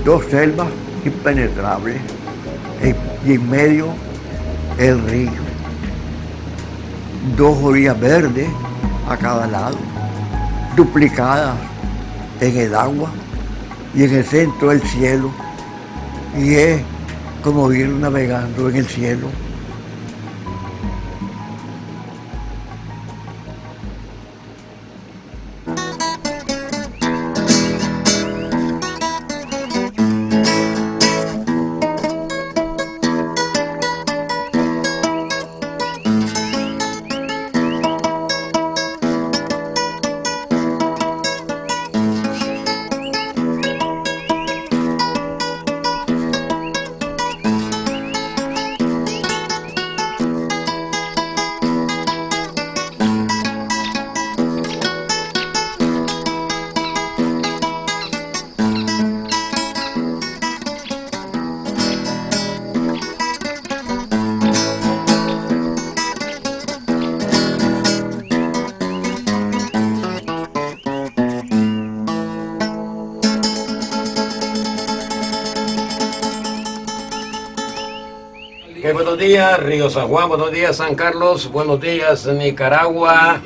dos selvas impenetrables y en medio el río. Dos orillas verdes a cada lado, duplicadas en el agua y en el centro el cielo. Y es como ir navegando en el cielo. Buenos días Río San Juan, buenos días San Carlos, buenos días Nicaragua,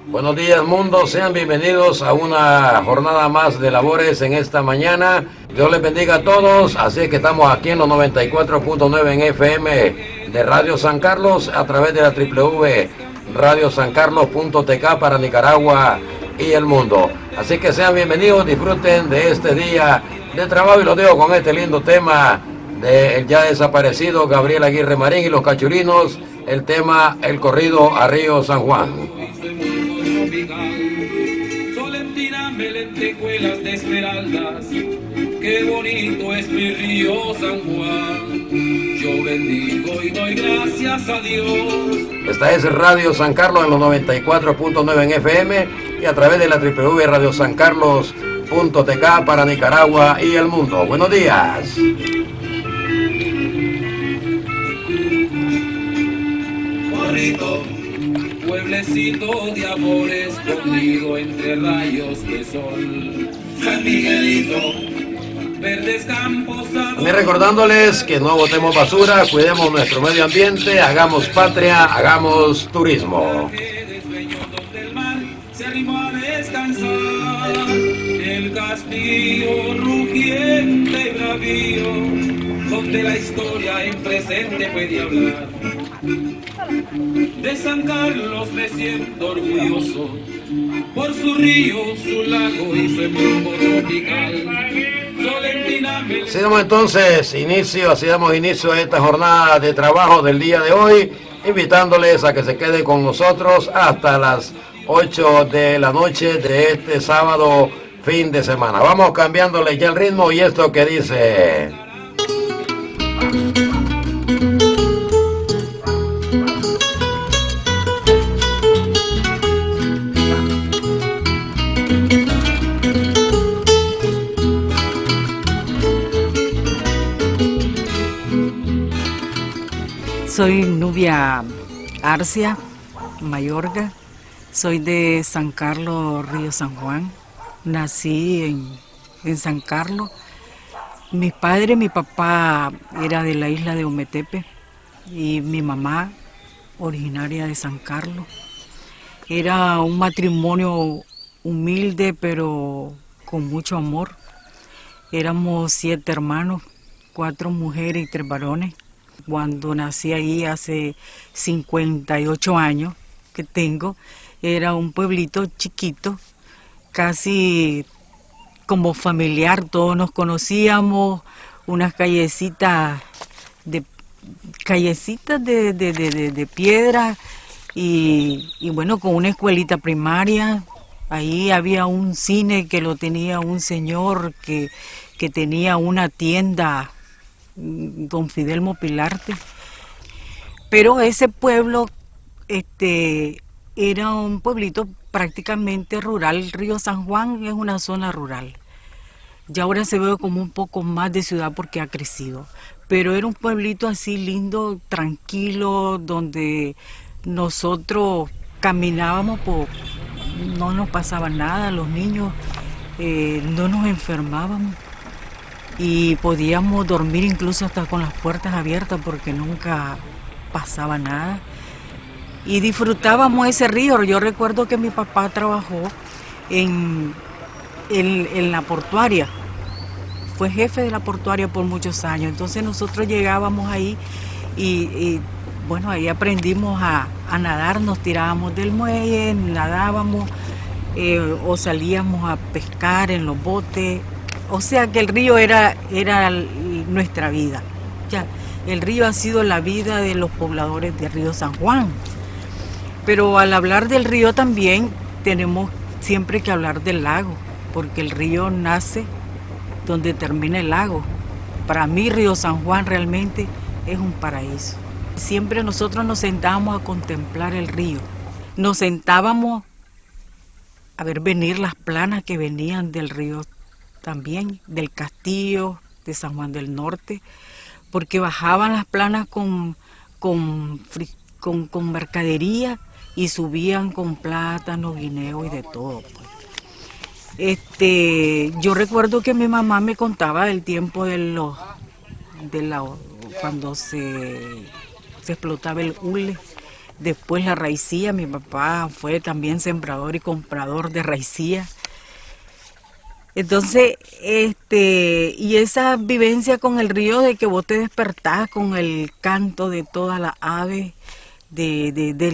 buenos días mundo, sean bienvenidos a una jornada más de labores en esta mañana. Dios les bendiga a todos, así que estamos aquí en los 94.9 en FM de Radio San Carlos a través de la www.radiosancarlos.tk para Nicaragua y el mundo. Así que sean bienvenidos, disfruten de este día de trabajo y los dejo con este lindo tema del ya desaparecido Gabriel Aguirre Marín y los Cachurinos, el tema El corrido a Río San Juan. Solentiname lentejuelas de esmeraldas, qué bonito es mi río San Juan. Yo bendigo y doy gracias a Dios. Esta es Radio San Carlos en los 94.9 en FM y a través de la www.radiosancarlos.tk para Nicaragua y el mundo. Buenos días. Pueblecito de amor escondido entre rayos de sol. San Miguelito, verdes campos. También recordándoles que no botemos basura, cuidemos nuestro medio ambiente, hagamos patria, hagamos turismo. Se arrimó a descansar el castillo rugiente y bravío, donde la historia en presente puede hablar. De San Carlos me siento orgulloso por su río, su lago y su embrujo tropical. Así damos entonces inicio a esta jornada de trabajo del día de hoy, invitándoles a que se queden con nosotros hasta las 8 de la noche de este sábado fin de semana. Vamos cambiándole ya el ritmo y esto que dice... Soy Nubia Arcia Mayorga, soy de San Carlos, Río San Juan. Nací en San Carlos. Mi padre, mi papá era de la isla de Ometepe y mi mamá originaria de San Carlos. Era un matrimonio humilde pero con mucho amor. Éramos 7 hermanos, 4 mujeres y 3 varones. Cuando nací ahí hace 58 años que tengo, era un pueblito chiquito, casi como familiar, todos nos conocíamos, unas callecitas de piedra y bueno, con una escuelita primaria. Ahí había un cine que lo tenía un señor que tenía una tienda, don Fidelmo Pilarte. Pero ese pueblo era un pueblito prácticamente rural. Río San Juan es una zona rural. Ya ahora se ve como un poco más de ciudad porque ha crecido. Pero era un pueblito así lindo, tranquilo, donde nosotros caminábamos, no nos pasaba nada, los niños no nos enfermábamos. y podíamos dormir incluso hasta con las puertas abiertas porque nunca pasaba nada. Y disfrutábamos ese río. Yo recuerdo que mi papá trabajó en la portuaria, fue jefe de la portuaria por muchos años, entonces nosotros llegábamos ahí y bueno, ahí aprendimos a nadar, nos tirábamos del muelle, nadábamos o salíamos a pescar en los botes, o sea que el río era nuestra vida. Ya, el río ha sido la vida de los pobladores de Río San Juan. Pero al hablar del río también tenemos siempre que hablar del lago, porque el río nace donde termina el lago. Para mí Río San Juan realmente es un paraíso. Siempre nosotros nos sentábamos a contemplar el río. Nos sentábamos a ver venir las planas que venían del río también, del castillo de San Juan del Norte, porque bajaban las planas con mercadería y subían con plátano, guineo y de todo, pues. Yo recuerdo que mi mamá me contaba del tiempo cuando se explotaba el hule, después la raicía. Mi papá fue también sembrador y comprador de raicía. Entonces, y esa vivencia con el río de que vos te despertás con el canto de todas las aves, de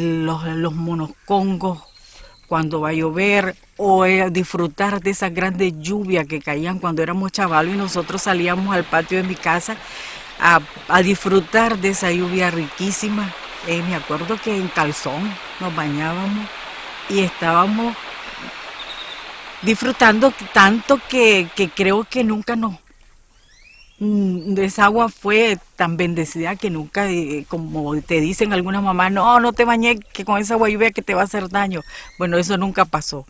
los monoscongos cuando va a llover, o disfrutar de esas grandes lluvias que caían cuando éramos chavalos y nosotros salíamos al patio de mi casa a disfrutar de esa lluvia riquísima. Me acuerdo que en calzón nos bañábamos y estábamos disfrutando tanto que creo que nunca esa agua fue tan bendecida que nunca, como te dicen algunas mamás, no te bañes, que con esa agua lluvia que te va a hacer daño. Bueno, eso nunca pasó.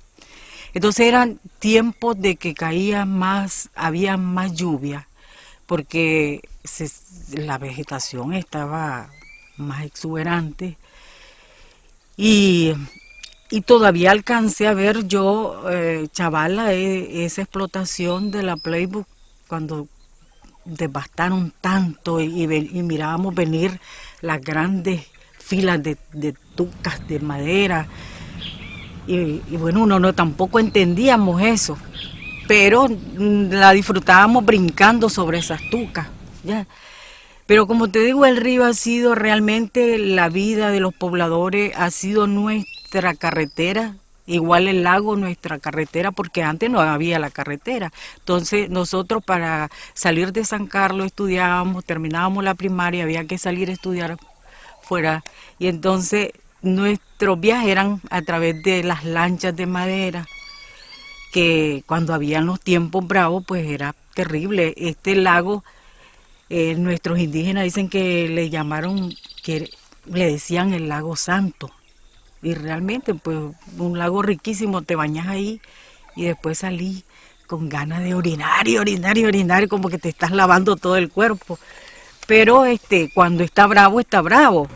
Entonces eran tiempos de que había más lluvia, porque la vegetación estaba más exuberante. Y todavía alcancé a ver yo, chavala, esa explotación de la Playbook cuando devastaron tanto y mirábamos venir las grandes filas de tucas de madera. Y bueno, uno tampoco entendíamos eso, pero la disfrutábamos brincando sobre esas tucas, ¿ya? Pero como te digo, el río ha sido realmente la vida de los pobladores, ha sido nuestra carretera, igual el lago nuestra carretera, porque antes no había la carretera. Entonces nosotros para salir de San Carlos estudiábamos, terminábamos la primaria, había que salir a estudiar fuera, y entonces nuestros viajes eran a través de las lanchas de madera, que cuando habían los tiempos bravos pues era terrible. Este lago, nuestros indígenas dicen que le llamaron, que le decían el lago Santo, y realmente pues un lago riquísimo, te bañas ahí y después salís con ganas de orinar y orinar y orinar, como que te estás lavando todo el cuerpo, pero cuando está bravo, está bravo.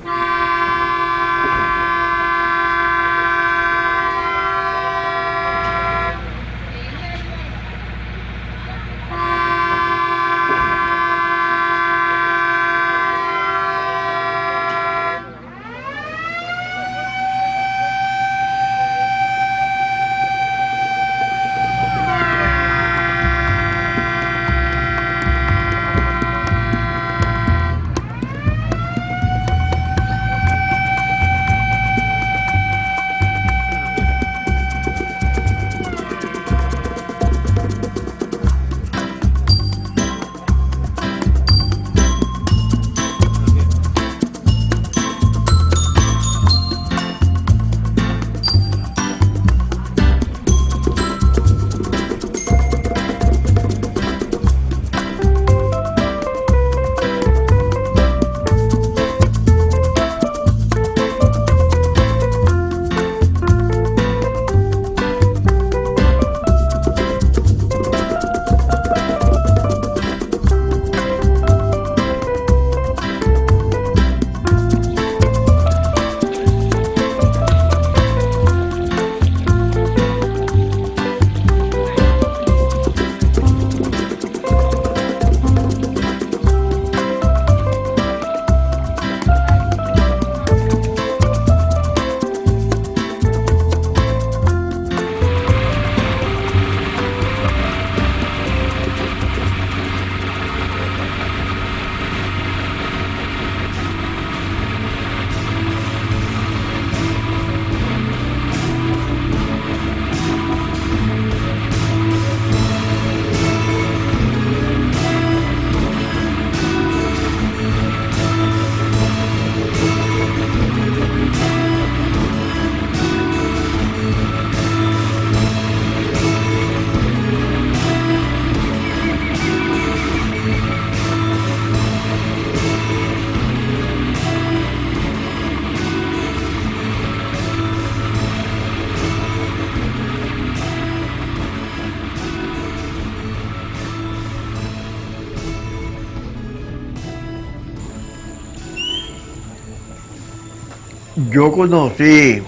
Yo conocí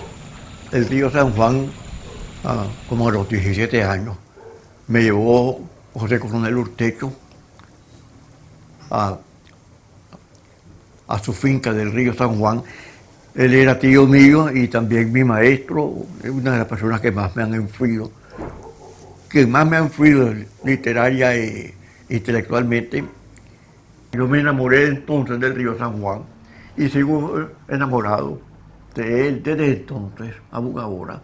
el río San Juan como a los 17 años. Me llevó José Coronel Urtecho a su finca del río San Juan. Él era tío mío y también mi maestro, es una de las personas que más me han influido, literaria e intelectualmente. Yo me enamoré entonces del río San Juan y sigo enamorado de él desde entonces, aún ahora.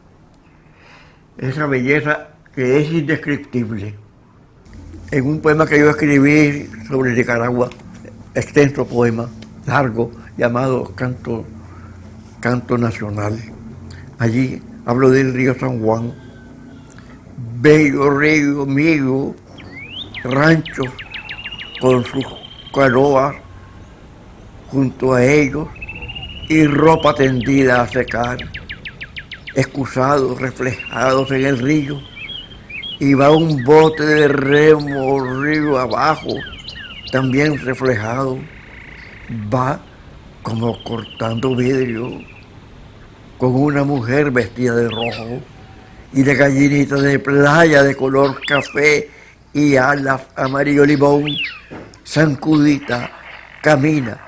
Esa belleza que es indescriptible. En un poema que yo escribí sobre Nicaragua, extenso poema, largo, llamado Canto Nacional. Allí hablo del río San Juan, bello río mío, ranchos con sus canoas junto a ellos y ropa tendida a secar, excusados, reflejados en el río, y va un bote de remo río abajo, también reflejado, va como cortando vidrio, con una mujer vestida de rojo y de gallinita de playa de color café y alas amarillo limón, zancudita, camina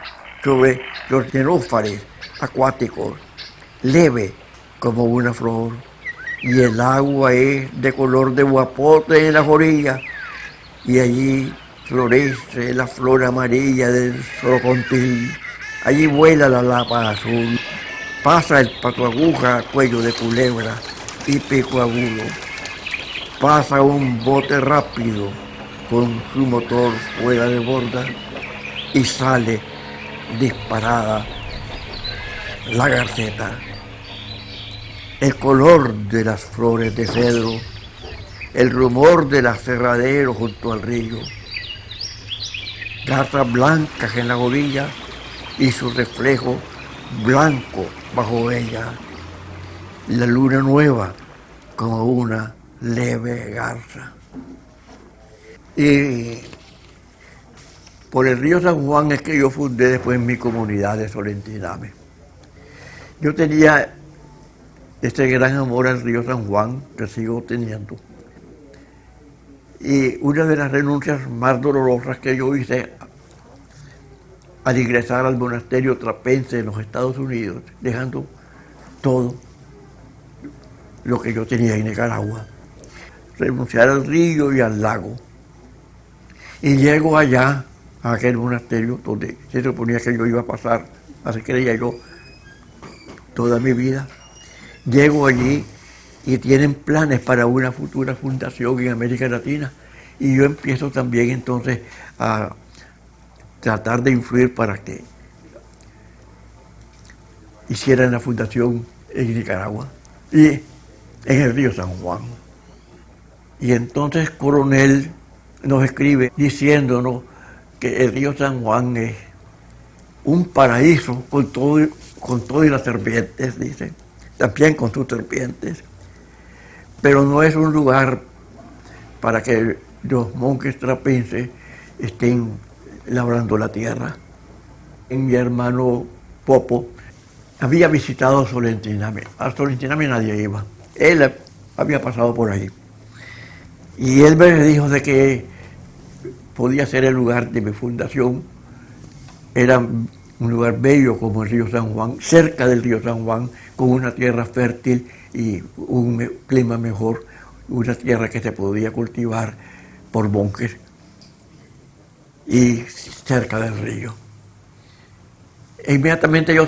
sobre los nenúfares acuáticos, leve como una flor, y el agua es de color de guapote en las orillas, y allí florece la flor amarilla del sorocontil, allí vuela la lapa azul, pasa el pato aguja, cuello de culebra y pico agudo, pasa un bote rápido con su motor fuera de borda y sale disparada la garceta. El color de las flores de cedro, el rumor del aserradero junto al río, garzas blancas en la orilla y su reflejo blanco bajo ella, la luna nueva como una leve garza. Y por el río San Juan es que yo fundé después mi comunidad de Solentiname. Yo tenía este gran amor al río San Juan, que sigo teniendo. Y una de las renuncias más dolorosas que yo hice al ingresar al monasterio trapense en los Estados Unidos, dejando todo lo que yo tenía en Nicaragua, renunciar al río y al lago. Y llego allá, a aquel monasterio, donde se suponía que yo iba a pasar, así creía yo, toda mi vida. Llego allí y tienen planes para una futura fundación en América Latina. Y yo empiezo también entonces a tratar de influir para que hicieran la fundación en Nicaragua y en el río San Juan. Y entonces Coronel nos escribe diciéndonos que el río San Juan es un paraíso con todo y las serpientes, dice, también con sus serpientes, pero no es un lugar para que los monjes trapenses estén labrando la tierra. Mi hermano Popo había visitado Solentiname. A Solentiname nadie iba. Él había pasado por ahí. Y él me dijo de que podía ser el lugar de mi fundación. Era un lugar bello como el río San Juan, cerca del río San Juan, con una tierra fértil y un clima mejor, una tierra que se podía cultivar por monjes y cerca del río. Inmediatamente yo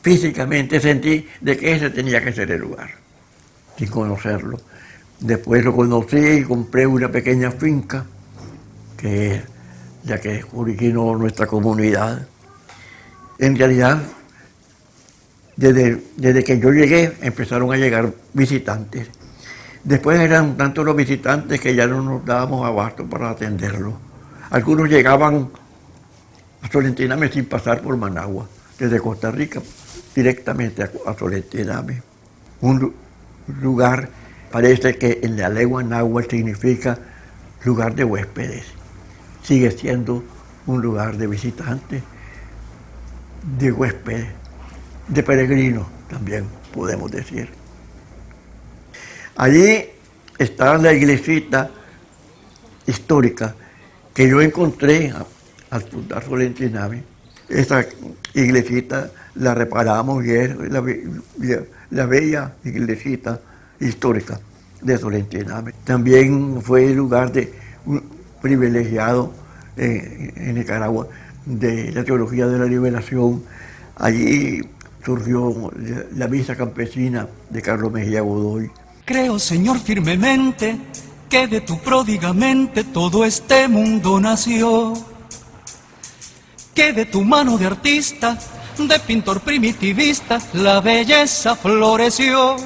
físicamente sentí de que ese tenía que ser el lugar, sin conocerlo. Después lo conocí y compré una pequeña finca, que es la que originó nuestra comunidad. En realidad, desde que yo llegué, empezaron a llegar visitantes. Después eran tantos los visitantes que ya no nos dábamos abasto para atenderlos. Algunos llegaban a Solentiname sin pasar por Managua, desde Costa Rica, directamente a Solentiname. Un lugar, parece que en la lengua náhuatl significa lugar de huéspedes. Sigue siendo un lugar de visitantes, de huéspedes, de peregrinos, también podemos decir. Allí está la iglesita histórica que yo encontré al fundar Solentiname. Esa iglesita la reparamos y es la bella iglesita histórica de Solentiname. También fue el lugar privilegiado en Nicaragua de la teología de la liberación. Allí surgió la misa campesina de Carlos Mejía Godoy. Creo, Señor, firmemente que de tu pródigamente todo este mundo nació, que de tu mano de artista, de pintor primitivista, la belleza floreció.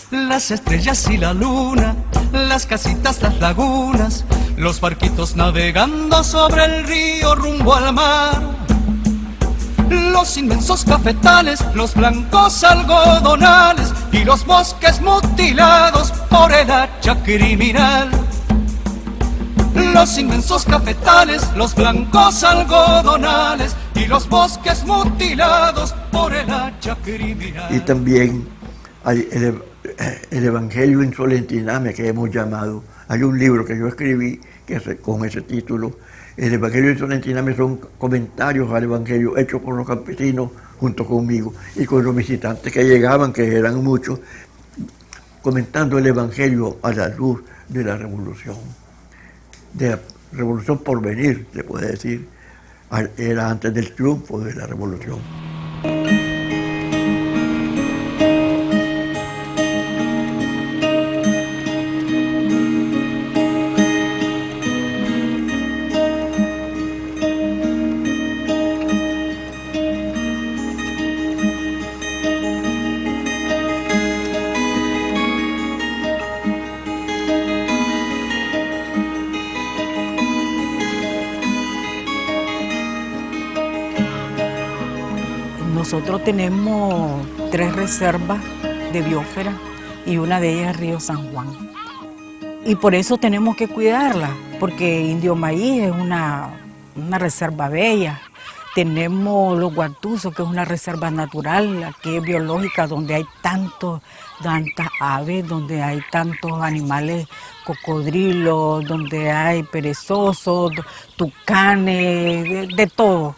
Las estrellas y la luna, las casitas, las lagunas, los barquitos navegando sobre el río rumbo al mar, los inmensos cafetales, los blancos algodonales y los bosques mutilados por el hacha criminal. Los inmensos cafetales, los blancos algodonales y los bosques mutilados por el hacha criminal. Y también hay el Evangelio en Solentiname, que hemos llamado. Hay un libro que yo escribí con ese título. El Evangelio en Solentiname son comentarios al Evangelio hechos por los campesinos junto conmigo y con los visitantes que llegaban, que eran muchos, comentando el Evangelio a la luz de la revolución por venir, se puede decir. Era antes del triunfo de la revolución. Nosotros tenemos 3 reservas de biosfera y una de ellas es Río San Juan. Y por eso tenemos que cuidarla, porque Indio Maíz es una reserva bella. Tenemos Los Guatuzos, que es una reserva natural, aquí es biológica, donde hay tantas aves, donde hay tantos animales, cocodrilos, donde hay perezosos, tucanes, de todo.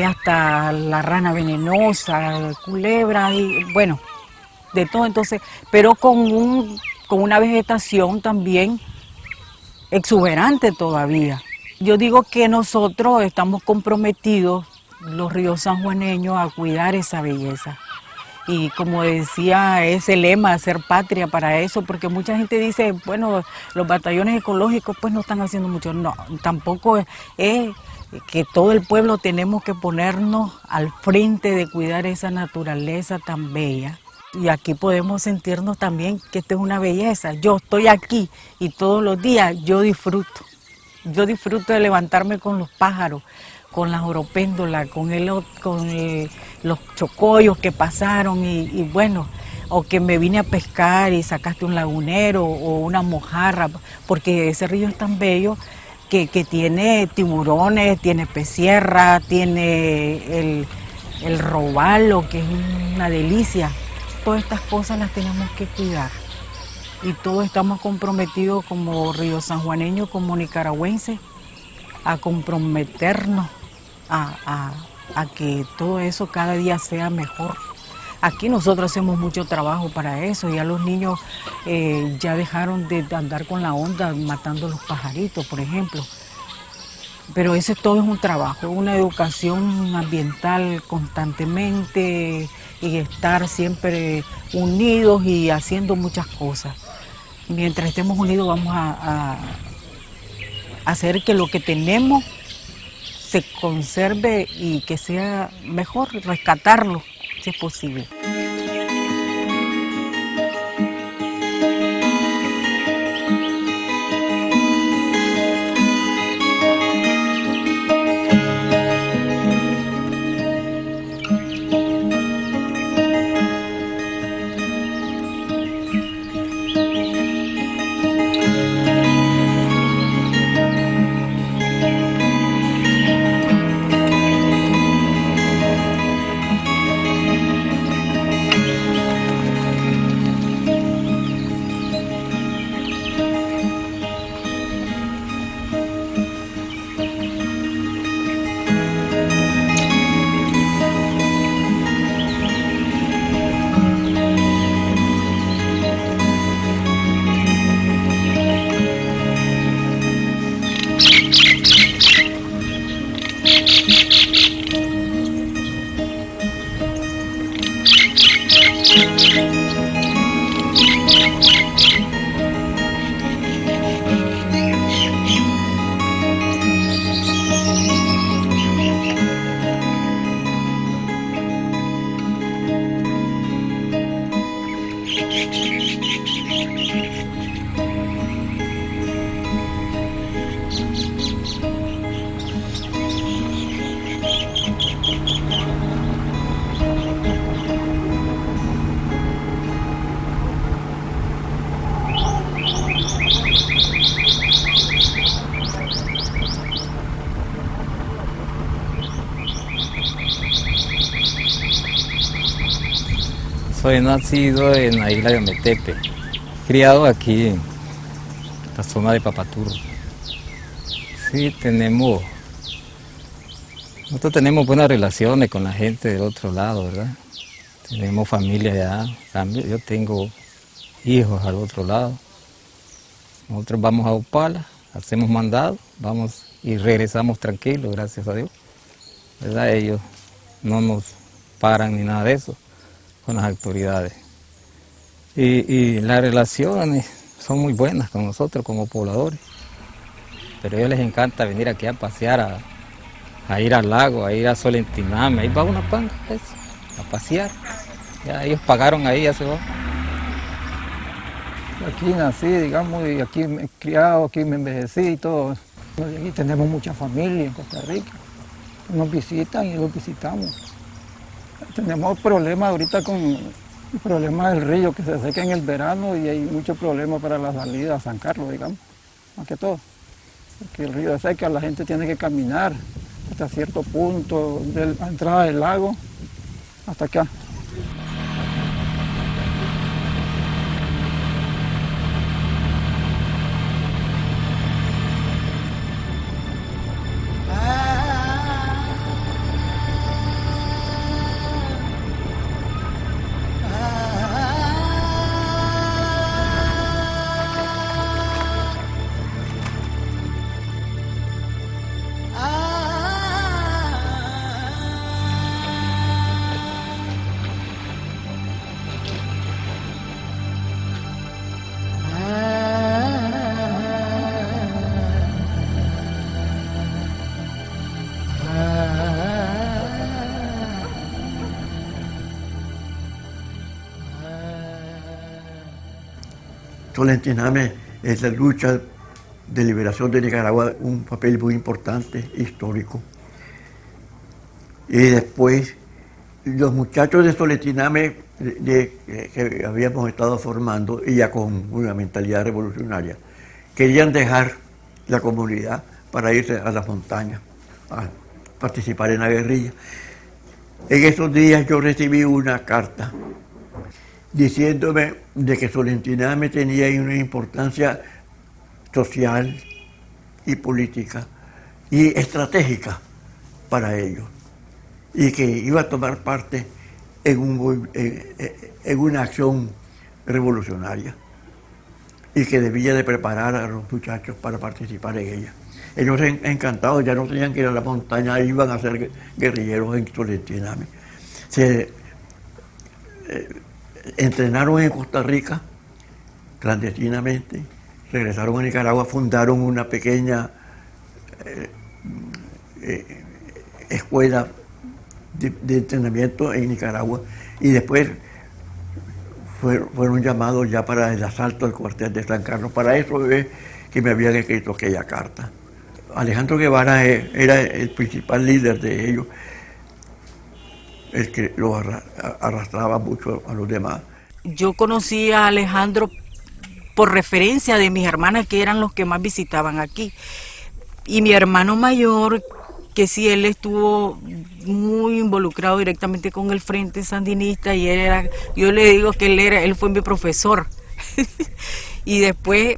Hasta la rana venenosa, culebra y bueno, de todo. Entonces, pero con una vegetación también exuberante todavía. Yo digo que nosotros estamos comprometidos, los ríos sanjuaneños, a cuidar esa belleza. Y como decía, ese lema, hacer patria para eso, porque mucha gente dice, bueno, los batallones ecológicos pues no están haciendo mucho. No, tampoco es que todo el pueblo tenemos que ponernos al frente de cuidar esa naturaleza tan bella. Y aquí podemos sentirnos también que esto es una belleza. Yo estoy aquí y todos los días yo disfruto. Yo disfruto de levantarme con los pájaros, con las oropéndolas, con los chocollos que pasaron y bueno, o que me vine a pescar y sacaste un lagunero o una mojarra, porque ese río es tan bello que tiene tiburones, tiene pecierra, tiene el robalo, que es una delicia. Todas estas cosas las tenemos que cuidar. Y todos estamos comprometidos como río sanjuaneños, como nicaragüenses, a comprometernos a que todo eso cada día sea mejor. Aquí nosotros hacemos mucho trabajo para eso, ya los niños ya dejaron de andar con la onda matando los pajaritos, por ejemplo. Pero eso todo es un trabajo, una educación ambiental constantemente y estar siempre unidos y haciendo muchas cosas. Mientras estemos unidos vamos a hacer que lo que tenemos se conserve y que sea mejor, rescatarlo si es posible. Soy nacido en la isla de Ometepe, criado aquí en la zona de Papaturo. Sí, nosotros tenemos buenas relaciones con la gente del otro lado, ¿verdad? Tenemos familia allá, yo tengo hijos al otro lado. Nosotros vamos a Opala, hacemos mandado, vamos y regresamos tranquilos, gracias a Dios. ¿Verdad? Ellos no nos paran ni nada de eso con las autoridades. Y las relaciones son muy buenas con nosotros como pobladores. Pero a ellos les encanta venir aquí a pasear, a ir al lago, a ir a Solentiname, ahí va una panga, a pasear. Ya ellos pagaron ahí, ya se va. Aquí nací, digamos, y aquí me he criado, aquí me envejecí y todo. Aquí tenemos mucha familia en Costa Rica. Nos visitan y los visitamos. Tenemos problemas ahorita con el problema del río, que se seca en el verano y hay muchos problemas para la salida a San Carlos, digamos, más que todo. Porque el río se seca, la gente tiene que caminar hasta cierto punto de la entrada del lago hasta acá. Solentiname es la lucha de liberación de Nicaragua, un papel muy importante, histórico. Y después, los muchachos de Solentiname que habíamos estado formando, y ya con una mentalidad revolucionaria, querían dejar la comunidad para irse a las montañas, a participar en la guerrilla. En esos días yo recibí una carta diciéndome de que Solentiname tenía una importancia social y política y estratégica para ellos, y que iba a tomar parte en una acción revolucionaria y que debía de preparar a los muchachos para participar en ella. Ellos encantados, ya no tenían que ir a la montaña, iban a ser guerrilleros en Solentiname. Entrenaron en Costa Rica clandestinamente, regresaron a Nicaragua, fundaron una pequeña escuela de entrenamiento en Nicaragua y después fueron llamados ya para el asalto al cuartel de San Carlos. Para eso es que me habían escrito aquella carta. Alejandro Guevara era el principal líder de ellos, el que los arrastraba mucho a los demás. Yo conocí a Alejandro por referencia de mis hermanas, que eran los que más visitaban aquí. Y mi hermano mayor, que sí, él estuvo muy involucrado directamente con el Frente Sandinista, y yo le digo que él fue mi profesor. Y después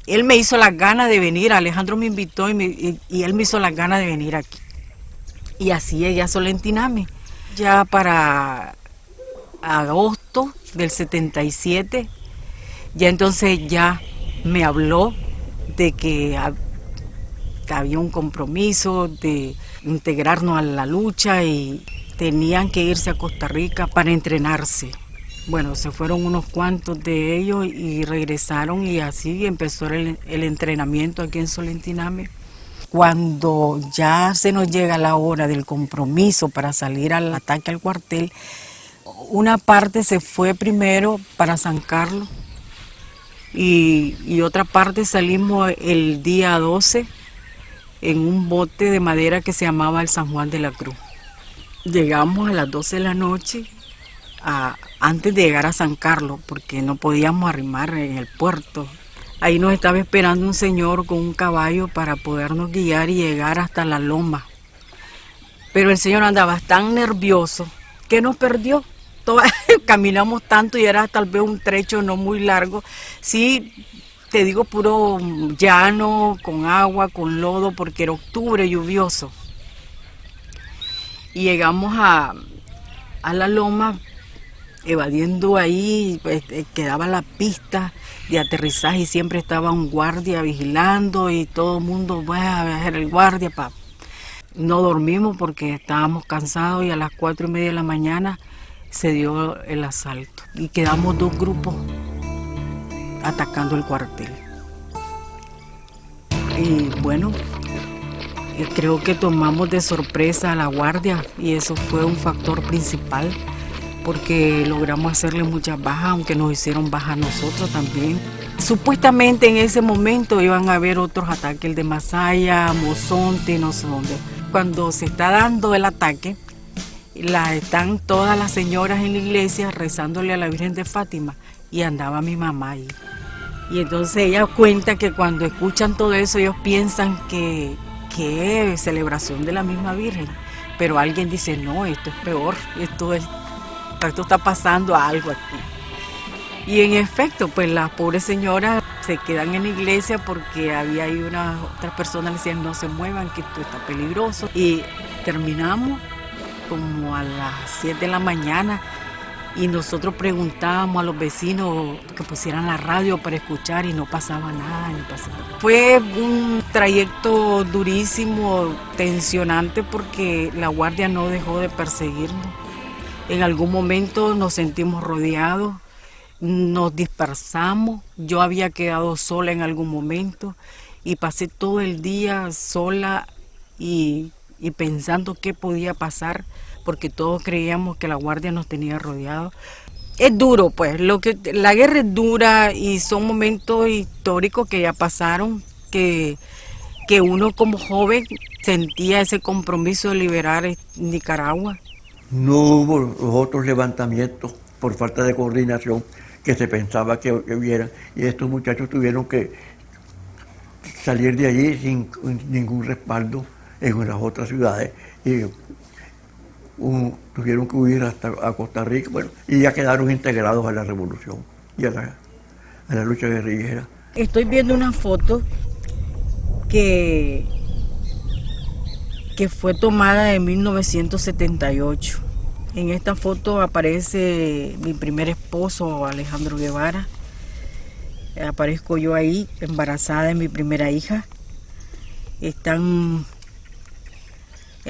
él me hizo las ganas de venir, Alejandro me invitó y él me hizo las ganas de venir aquí. Y así llegué a Solentiname. Ya para agosto del 77, ya entonces ya me habló de que había un compromiso de integrarnos a la lucha y tenían que irse a Costa Rica para entrenarse. Bueno, se fueron unos cuantos de ellos y regresaron, y así empezó el entrenamiento aquí en Solentiname. Cuando ya se nos llega la hora del compromiso para salir al ataque al cuartel, una parte se fue primero para San Carlos y otra parte salimos el día 12 en un bote de madera que se llamaba el San Juan de la Cruz. Llegamos a las 12 de la noche, antes de llegar a San Carlos, porque no podíamos arrimar en el puerto. Ahí nos estaba esperando un señor con un caballo para podernos guiar y llegar hasta la loma. Pero el señor andaba tan nervioso que nos perdió caminamos tanto y era tal vez un trecho no muy largo. Sí, te digo, puro llano, con agua, con lodo, porque era octubre lluvioso. Y llegamos a la loma, evadiendo ahí, pues, quedaba la pista de aterrizaje y siempre estaba un guardia vigilando y todo el mundo, voy a ver el guardia. No dormimos porque estábamos cansados y a las 4:30 de la mañana se dio el asalto. Y quedamos 2 grupos atacando el cuartel. Y bueno, creo que tomamos de sorpresa a la guardia y eso fue un factor principal porque logramos hacerle muchas bajas, aunque nos hicieron bajas a nosotros también. Supuestamente en ese momento iban a haber otros ataques, el de Masaya, Mozonte, no sé dónde. Cuando se está dando el ataque, están todas las señoras en la iglesia rezándole a la Virgen de Fátima y andaba mi mamá ahí. Y entonces ella cuenta que cuando escuchan todo eso ellos piensan que es celebración de la misma Virgen, pero alguien dice, no, esto es peor, esto está pasando algo aquí. Y en efecto, pues las pobres señoras se quedan en la iglesia porque había ahí otras personas que decían, no se muevan, que esto está peligroso. Y terminamos como a las 7 de la mañana y nosotros preguntábamos a los vecinos que pusieran la radio para escuchar y no pasaba nada, Fue un trayecto durísimo, tensionante, porque la guardia no dejó de perseguirnos. En algún momento nos sentimos rodeados, nos dispersamos, yo había quedado sola en algún momento y pasé todo el día sola y pensando qué podía pasar, porque todos creíamos que la guardia nos tenía rodeados. Es duro, pues, la guerra es dura y son momentos históricos que ya pasaron, que uno como joven sentía ese compromiso de liberar Nicaragua. No hubo los otros levantamientos por falta de coordinación que se pensaba que hubiera, y estos muchachos tuvieron que salir de allí sin ningún respaldo en las otras ciudades y tuvieron que huir hasta a Costa Rica, bueno, y ya quedaron integrados a la revolución y a la lucha guerrillera. Estoy viendo una foto que fue tomada en 1978. En esta foto aparece mi primer esposo, Alejandro Guevara. Aparezco yo ahí, embarazada de mi primera hija. Están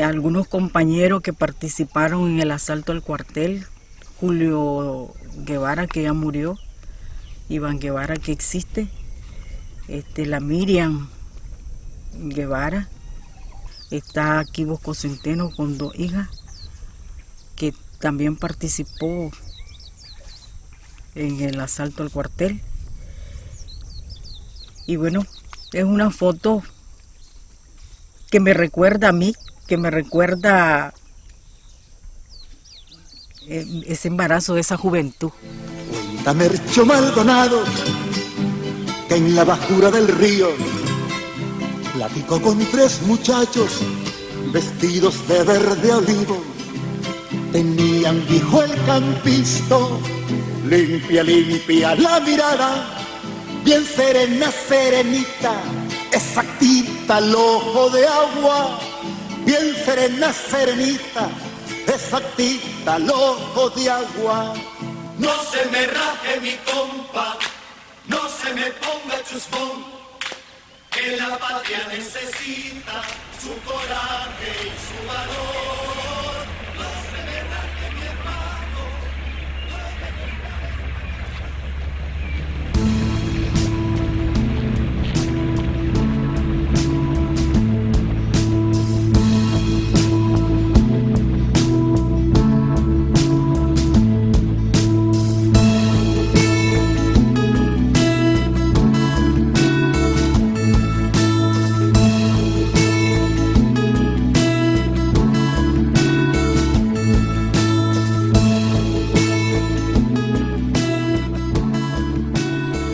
algunos compañeros que participaron en el asalto al cuartel. Julio Guevara, que ya murió. Iván Guevara, que existe. La Miriam Guevara. Está aquí Bosco Centeno con 2 hijas, que también participó en el asalto al cuartel. Y bueno, es una foto que me recuerda a mí, que me recuerda ese embarazo de esa juventud. Cuenta Mercho Maldonado que en la bajura del río platicó con 3 muchachos vestidos de verde olivo. Tenían, dijo el campisto, limpia, limpia la mirada, bien serena, serenita, exactita el ojo de agua, bien serena, serenita, exactita el ojo de agua. No se me raje mi compa, no se me ponga chuscón, que la patria necesita su coraje y su valor. No se me raje mi hermano.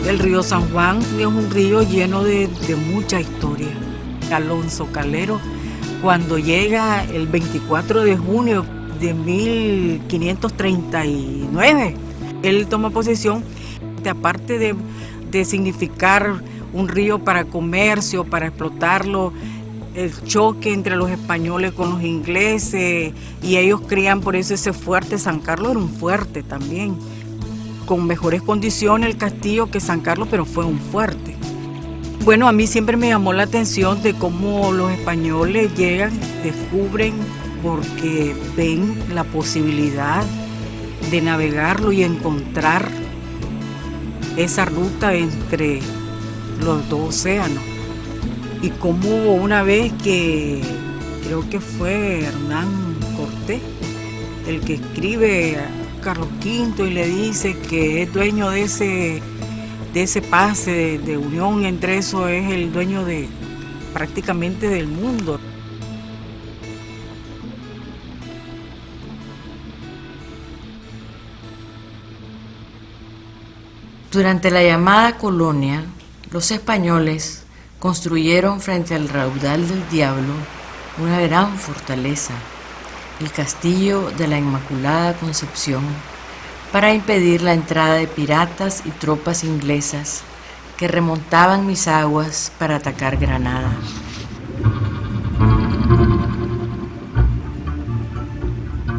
El río San Juan es un río lleno de mucha historia. Alonso Calero, cuando llega el 24 de junio desde 1539. Él toma posesión, aparte de significar un río para comercio, para explotarlo, el choque entre los españoles con los ingleses, y ellos creían por eso ese fuerte. San Carlos era un fuerte también, con mejores condiciones el castillo que San Carlos, pero fue un fuerte. Bueno, a mí siempre me llamó la atención de cómo los españoles llegan, descubren, porque ven la posibilidad de navegarlo y encontrar esa ruta entre los dos océanos. Y como hubo una vez que creo que fue Hernán Cortés el que escribe a Carlos V y le dice que es dueño de ese pase de unión, entre eso es el dueño de prácticamente del mundo. Durante la llamada colonia, los españoles construyeron frente al raudal del Diablo una gran fortaleza, el Castillo de la Inmaculada Concepción, para impedir la entrada de piratas y tropas inglesas que remontaban mis aguas para atacar Granada.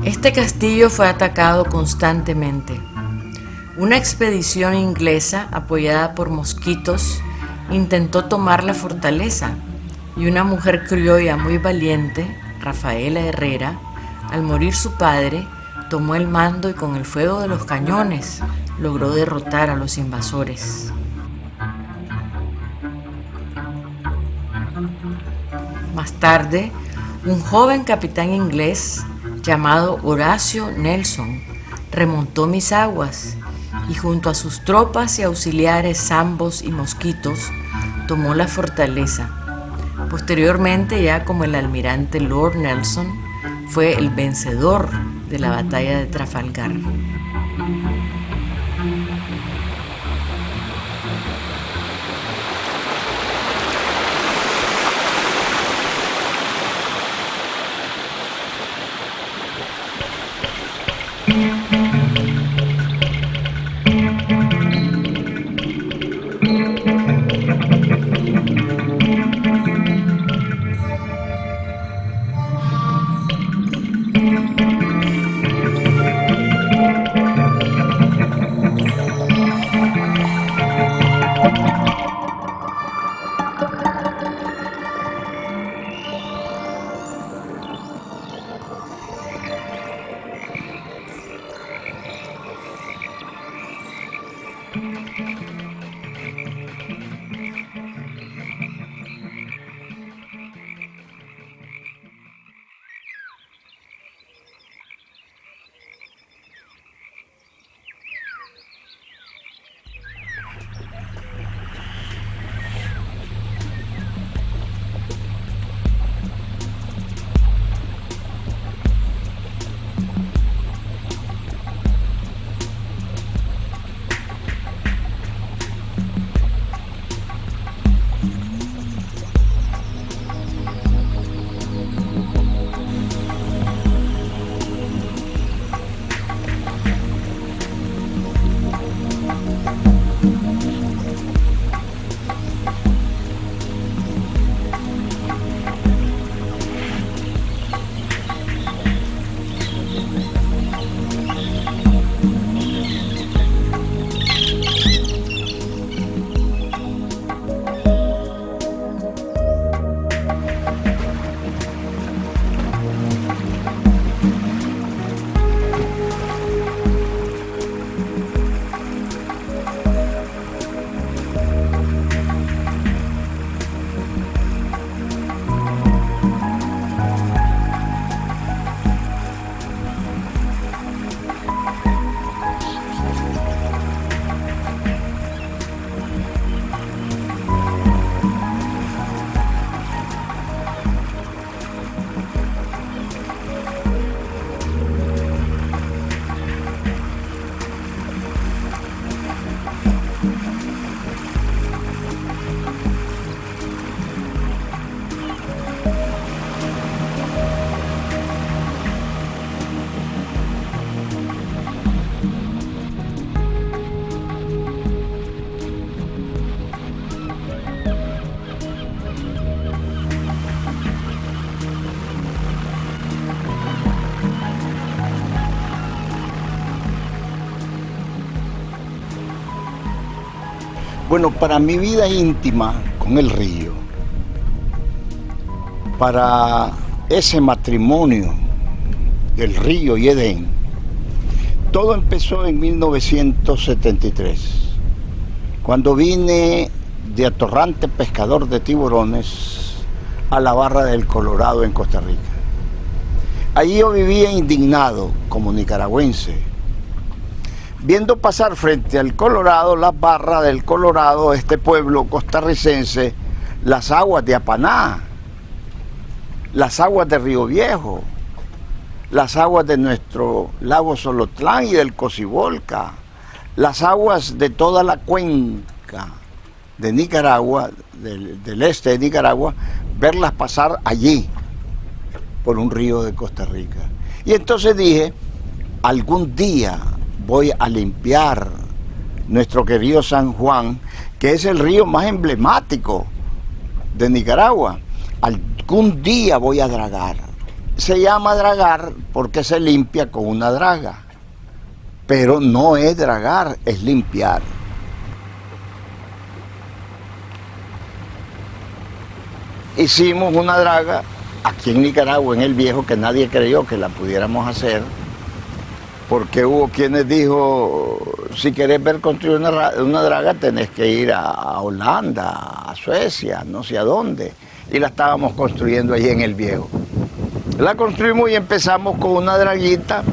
Este castillo fue atacado constantemente. Una expedición inglesa, apoyada por mosquitos, intentó tomar la fortaleza, y una mujer criolla muy valiente, Rafaela Herrera, al morir su padre, tomó el mando y con el fuego de los cañones logró derrotar a los invasores. Más tarde, un joven capitán inglés llamado Horacio Nelson remontó mis aguas y junto a sus tropas y auxiliares zambos y mosquitos tomó la fortaleza. Posteriormente, ya como el almirante Lord Nelson, fue el vencedor de la batalla de Trafalgar. Bueno, para mi vida íntima con el río, para ese matrimonio del río y Edén, todo empezó en 1973, cuando vine de atorrante pescador de tiburones a la Barra del Colorado en Costa Rica. Allí yo vivía indignado como nicaragüense, viendo pasar frente al Colorado, las barras del Colorado, este pueblo costarricense, las aguas de Apaná, las aguas de Río Viejo, las aguas de nuestro lago Solotlán y del Cocibolca, las aguas de toda la cuenca de Nicaragua, del este de Nicaragua, verlas pasar allí, por un río de Costa Rica. Y entonces dije, algún día voy a limpiar nuestro querido San Juan, que es el río más emblemático de Nicaragua. Algún día voy a dragar. Se llama dragar porque se limpia con una draga, pero no es dragar, es limpiar. Hicimos una draga aquí en Nicaragua, en el Viejo, que nadie creyó que la pudiéramos hacer, porque hubo quienes dijo, si querés ver construir una draga tenés que ir a Holanda, a Suecia, no sé a dónde, y la estábamos construyendo allí en el Viejo. La construimos y empezamos con una draguita,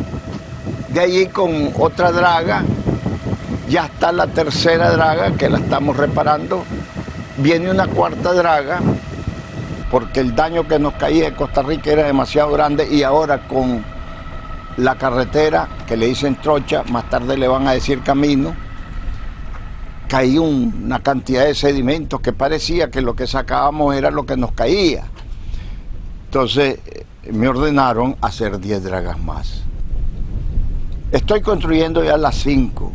de allí con otra draga, ya está la tercera draga que la estamos reparando, viene una cuarta draga, porque el daño que nos caía de Costa Rica era demasiado grande, y ahora con la carretera, que le dicen trocha, más tarde le van a decir camino, caía una cantidad de sedimentos que parecía que lo que sacábamos era lo que nos caía. Entonces me ordenaron hacer 10 dragas más. Estoy construyendo ya las 5.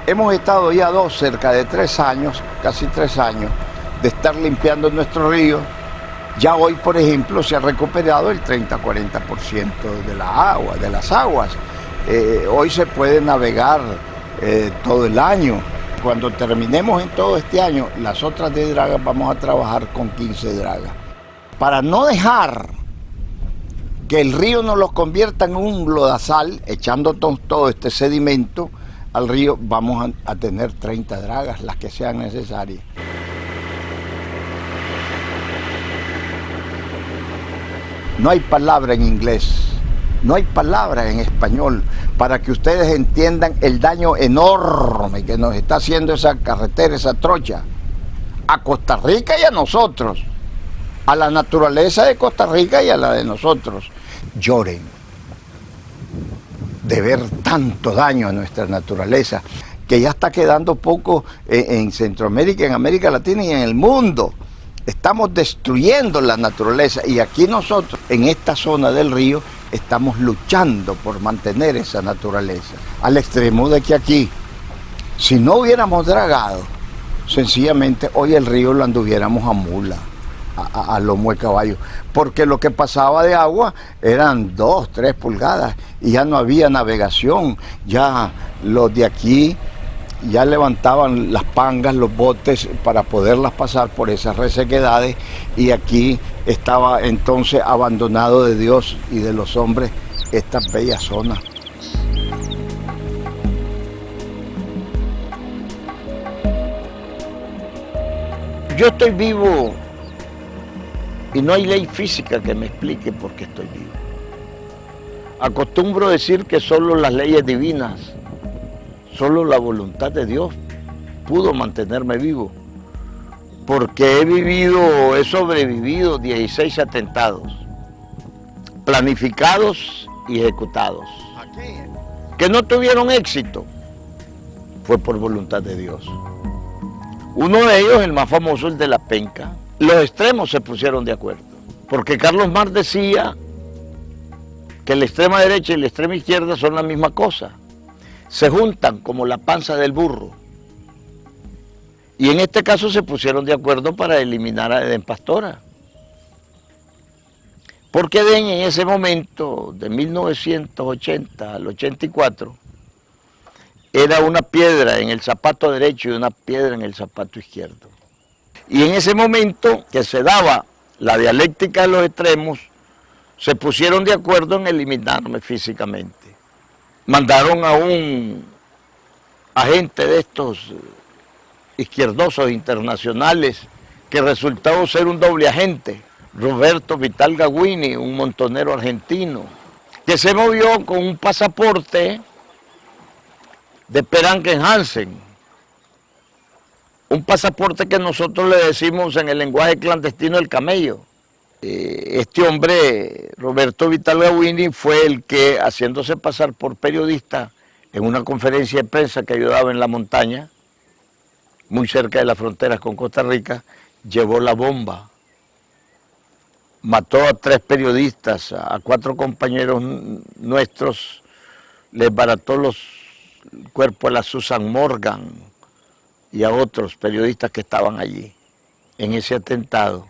Hemos estado ya cerca de 3 años, casi 3 años, de estar limpiando nuestro río. Ya hoy, por ejemplo, se ha recuperado el 30-40% de las aguas. Hoy se puede navegar todo el año. Cuando terminemos en todo este año, las otras 10 dragas vamos a trabajar con 15 dragas. Para no dejar que el río nos los convierta en un lodazal, echando todo este sedimento al río, vamos a tener 30 dragas, las que sean necesarias. No hay palabra en inglés, no hay palabra en español para que ustedes entiendan el daño enorme que nos está haciendo esa carretera, esa trocha, a Costa Rica y a nosotros, a la naturaleza de Costa Rica y a la de nosotros. Lloren de ver tanto daño a nuestra naturaleza, que ya está quedando poco en Centroamérica, en América Latina y en el mundo. Estamos destruyendo la naturaleza, y aquí nosotros, en esta zona del río, estamos luchando por mantener esa naturaleza. Al extremo de que aquí, si no hubiéramos dragado, sencillamente hoy el río lo anduviéramos a mula, a lomo de caballo, porque lo que pasaba de agua eran 2, 3 pulgadas y ya no había navegación. Ya los de aquí ya levantaban las pangas, los botes para poderlas pasar por esas resequedades, y aquí estaba entonces abandonado de Dios y de los hombres esta bella zona. Yo estoy vivo y no hay ley física que me explique por qué estoy vivo. Acostumbro decir que solo las leyes divinas, solo la voluntad de Dios pudo mantenerme vivo, porque he sobrevivido 16 atentados, planificados y ejecutados, que no tuvieron éxito. Fue por voluntad de Dios. Uno de ellos, el más famoso, el de La Penca, los extremos se pusieron de acuerdo, porque Carlos Marx decía que la extrema derecha y la extrema izquierda son la misma cosa. Se juntan como la panza del burro. Y en este caso se pusieron de acuerdo para eliminar a Edén Pastora. Porque Edén en ese momento, de 1980 al 84, era una piedra en el zapato derecho y una piedra en el zapato izquierdo. Y en ese momento que se daba la dialéctica de los extremos, se pusieron de acuerdo en eliminarme físicamente. Mandaron a un agente de estos izquierdosos internacionales que resultó ser un doble agente, Roberto Vital Gaguini, un montonero argentino, que se movió con un pasaporte de Peranken Hansen, un pasaporte que nosotros le decimos en el lenguaje clandestino el camello. Este hombre, Roberto Vital Gaguini, fue el que, haciéndose pasar por periodista en una conferencia de prensa que ayudaba en la montaña, muy cerca de las fronteras con Costa Rica, llevó la bomba. Mató a 3 periodistas, a 4 compañeros nuestros, les barató los cuerpos a la Susan Morgan y a otros periodistas que estaban allí en ese atentado,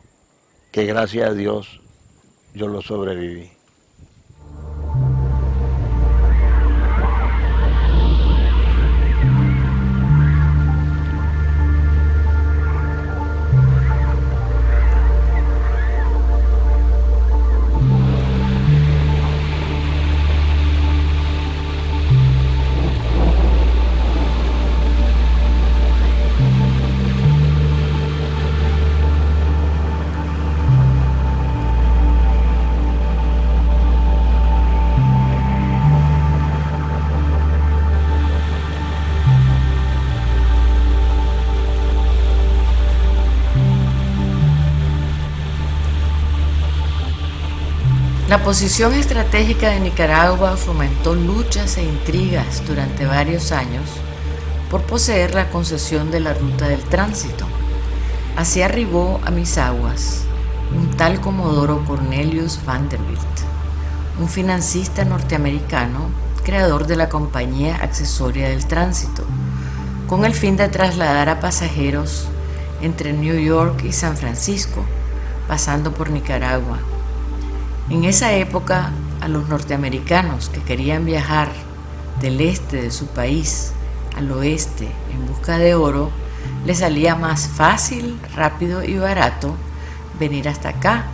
que gracias a Dios yo lo sobreviví. La posición estratégica de Nicaragua fomentó luchas e intrigas durante varios años por poseer la concesión de la ruta del tránsito. Así arribó a mis aguas un tal Comodoro Cornelius Vanderbilt, un financista norteamericano, creador de la compañía accesoria del tránsito, con el fin de trasladar a pasajeros entre New York y San Francisco, pasando por Nicaragua. En esa época, a los norteamericanos que querían viajar del este de su país al oeste en busca de oro, les salía más fácil, rápido y barato venir hasta acá,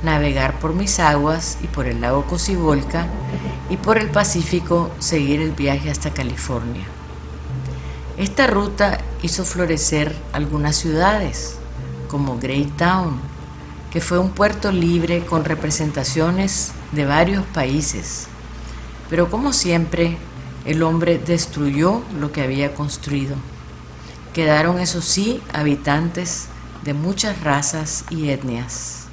navegar por mis aguas y por el lago Cocibolca, y por el Pacífico seguir el viaje hasta California. Esta ruta hizo florecer algunas ciudades, como Greytown, que fue un puerto libre con representaciones de varios países. Pero como siempre, el hombre destruyó lo que había construido. Quedaron, eso sí, habitantes de muchas razas y etnias.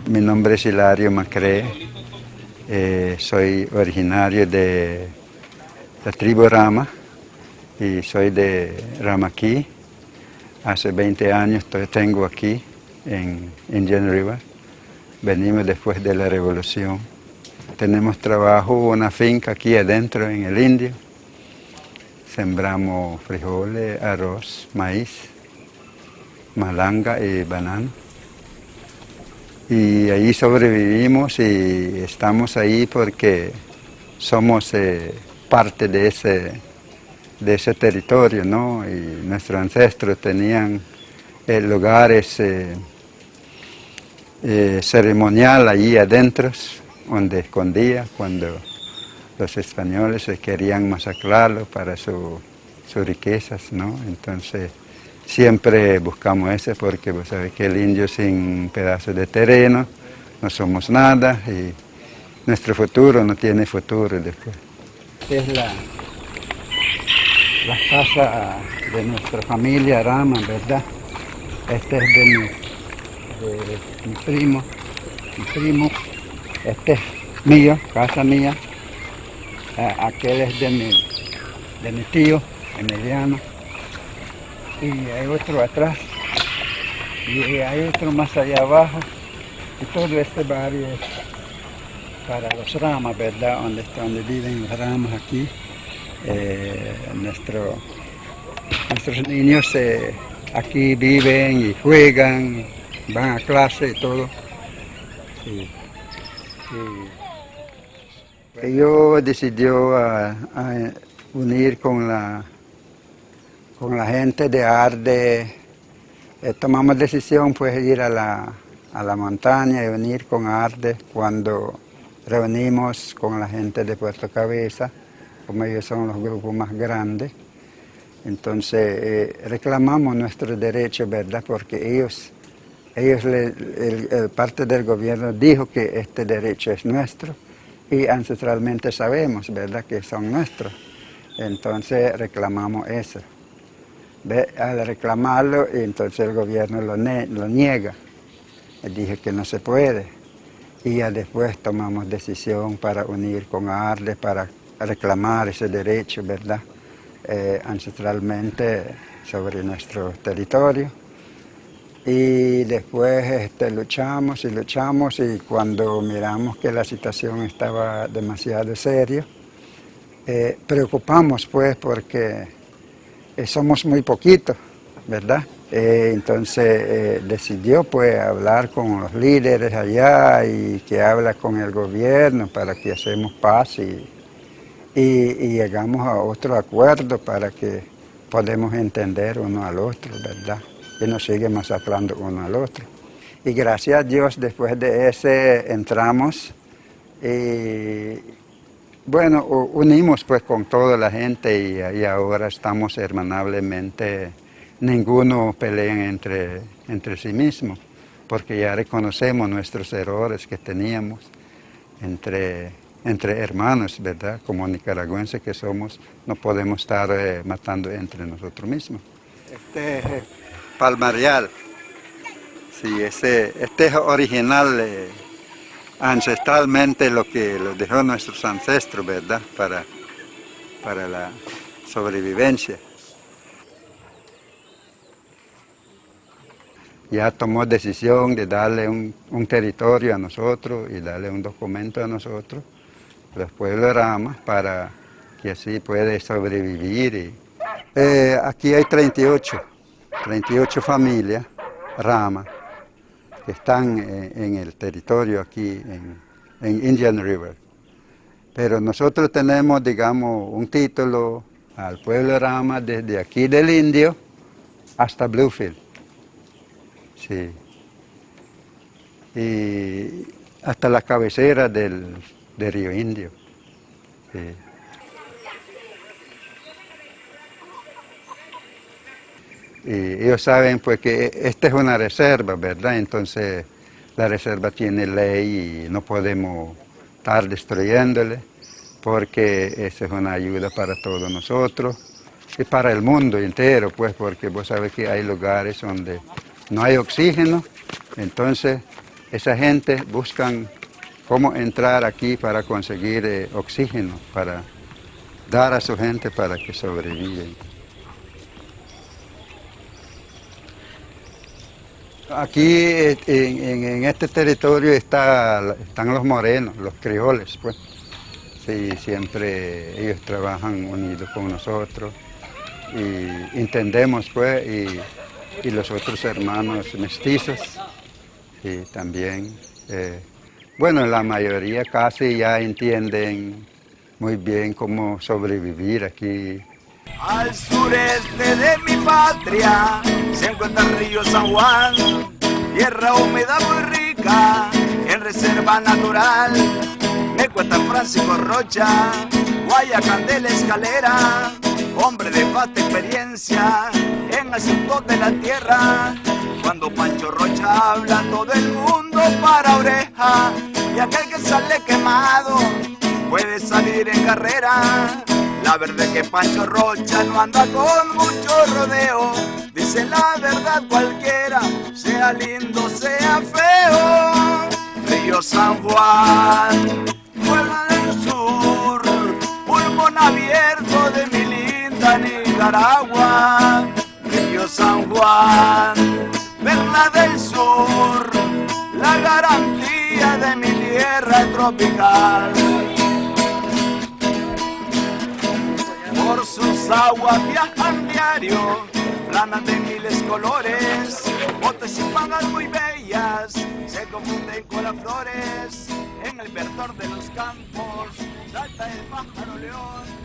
Mi nombre es Hilario Macré, soy originario de la tribu Rama y soy de Ramaquí. Hace 20 años tengo aquí en Indian River. Venimos después de la revolución. Tenemos trabajo, una finca aquí adentro en el Indio. Sembramos frijoles, arroz, maíz, malanga y banano. Y ahí sobrevivimos y estamos ahí porque somos parte de ese territorio, ¿no? Y nuestros ancestros tenían lugares ceremonial allí adentro, donde escondía cuando los españoles querían masacrarlo para sus riquezas, ¿no? Entonces siempre buscamos ese porque vos sabés que el indio sin un pedazo de terreno no somos nada y nuestro futuro no tiene futuro después. Es la casa de nuestra familia Rama, ¿verdad? Este es de mi primo, este es mío, casa mía, aquel es de mi tío, Emiliano, y hay otro atrás, y hay otro más allá abajo, y todo este barrio es para los Ramas, ¿verdad? Donde viven los Ramas aquí. Nuestros niños aquí viven y juegan, van a clase y todo. Sí. Ellos decidió unir con la gente de Arde. Tomamos decisión pues ir a la montaña y unir con Arde cuando reunimos con la gente de Puerto Cabeza, como ellos son los grupos más grandes. Entonces reclamamos nuestros derechos, ¿verdad? Porque ellos parte del gobierno dijo que este derecho es nuestro y ancestralmente sabemos, ¿verdad?, que son nuestros. Entonces reclamamos eso. Al reclamarlo, entonces el gobierno lo niega. Dije que no se puede. Y ya después tomamos decisión para unir con Arde, para reclamar ese derecho, ¿verdad?, ancestralmente sobre nuestro territorio. Y después luchamos y cuando miramos que la situación estaba demasiado seria, preocupamos pues porque somos muy poquitos, ¿verdad? Entonces decidió pues hablar con los líderes allá y que habla con el gobierno para que hacemos paz y llegamos a otro acuerdo para que podamos entender uno al otro, ¿verdad? Que no sigue masacrando uno al otro. Y gracias a Dios, después de ese entramos y bueno, unimos pues con toda la gente y ahora estamos hermanablemente, ninguno pelea entre sí mismo, porque ya reconocemos nuestros errores que teníamos entre hermanos, ¿verdad? Como nicaragüenses que somos, no podemos estar matando entre nosotros mismos. Este es palmarial. Sí, este es original, ancestralmente lo que lo dejó nuestros ancestros, ¿verdad? Para la sobrevivencia. Ya tomó decisión de darle un territorio a nosotros y darle un documento a nosotros, los pueblos Ramas, para que así puede sobrevivir. Aquí hay 38 familias Ramas que están en el territorio aquí en Indian River. Pero nosotros tenemos, digamos, un título al pueblo Rama desde aquí del Indio hasta Bluefield. Sí. Y hasta la cabecera del río Indio. Sí. Y ellos saben pues que esta es una reserva, ¿verdad? Entonces la reserva tiene ley y no podemos estar destruyéndole porque esa es una ayuda para todos nosotros y para el mundo entero, pues, porque vos sabés que hay lugares donde no hay oxígeno, entonces esa gente buscan cómo entrar aquí para conseguir oxígeno, para dar a su gente para que sobreviven. Aquí en este territorio están los morenos, los criollos, pues. Sí, siempre ellos trabajan unidos con nosotros y entendemos, pues, y los otros hermanos mestizos y también, bueno, la mayoría casi ya entienden muy bien cómo sobrevivir aquí. Al sureste de mi patria se encuentra el río San Juan, tierra húmeda muy rica en reserva natural. Me cuenta Francisco Rocha, Guayacán de la Escalera, hombre de vasta experiencia en asuntos de la tierra. Cuando Pancho Rocha habla, todo el mundo para oreja, y aquel que sale quemado puede salir en carrera. La verdad es que Pancho Rocha no anda con mucho rodeo, dice la verdad cualquiera, sea lindo, sea feo. Río San Juan, pueblo del sur, pulmón abierto de mi linda Nicaragua. Río San Juan, perla del sur, la garantía de mi tierra tropical. Por sus aguas viajan diario, planas de miles colores, botes y mangas muy bellas se confunden con las flores. En el verdor de los campos salta el pájaro león.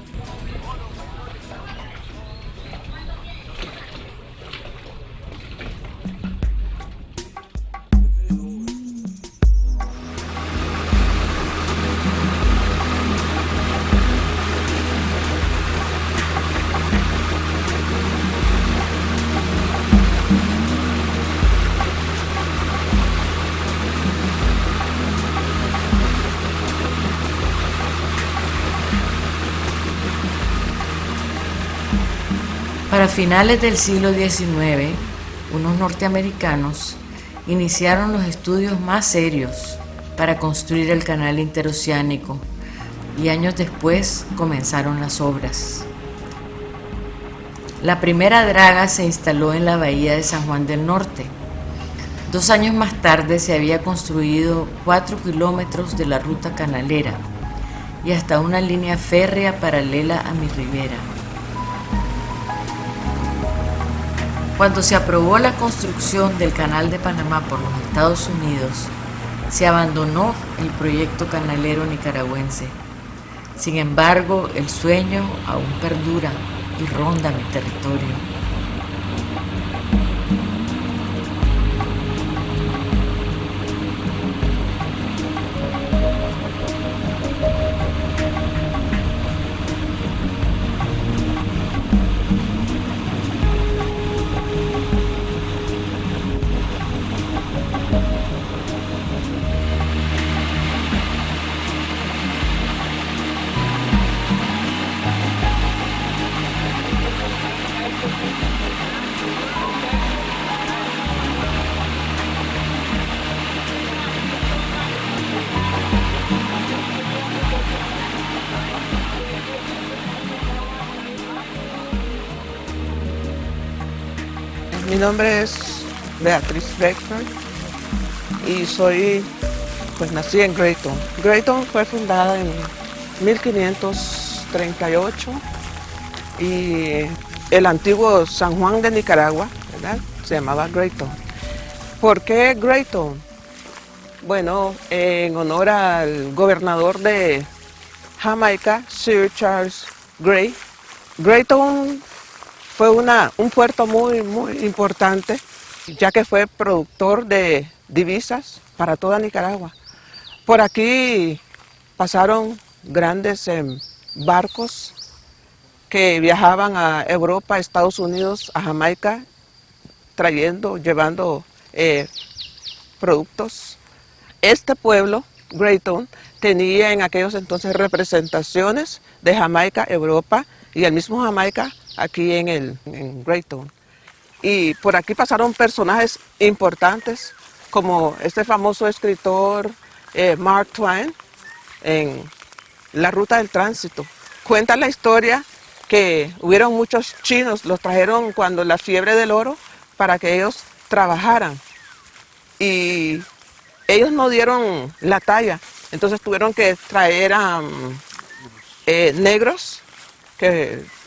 Para finales del siglo XIX, unos norteamericanos iniciaron los estudios más serios para construir el canal interoceánico y años después comenzaron las obras. La primera draga se instaló en la bahía de San Juan del Norte. 2 años más tarde se había construido 4 kilómetros de la ruta canalera y hasta una línea férrea paralela a mi ribera. Cuando se aprobó la construcción del Canal de Panamá por los Estados Unidos, se abandonó el proyecto canalero nicaragüense. Sin embargo, el sueño aún perdura y ronda mi territorio. Mi nombre es Beatriz Beckford y pues nací en Grayton. Grayton fue fundada en 1538 y el antiguo San Juan de Nicaragua, ¿verdad?, se llamaba Grayton. ¿Por qué Grayton? Bueno, en honor al gobernador de Jamaica, Sir Charles Grey. Grayton fue un puerto muy importante, ya que fue productor de divisas para toda Nicaragua. Por aquí pasaron grandes barcos que viajaban a Europa, a Estados Unidos, a Jamaica, llevando productos. Este pueblo, Grayton, tenía en aquellos entonces representaciones de Jamaica, Europa y el mismo Jamaica aquí en Grayton. Y por aquí pasaron personajes importantes como este famoso escritor Mark Twain en La Ruta del Tránsito. Cuenta la historia que hubieron muchos chinos, los trajeron cuando la fiebre del oro para que ellos trabajaran. Y ellos no dieron la talla, entonces tuvieron que traer a negros,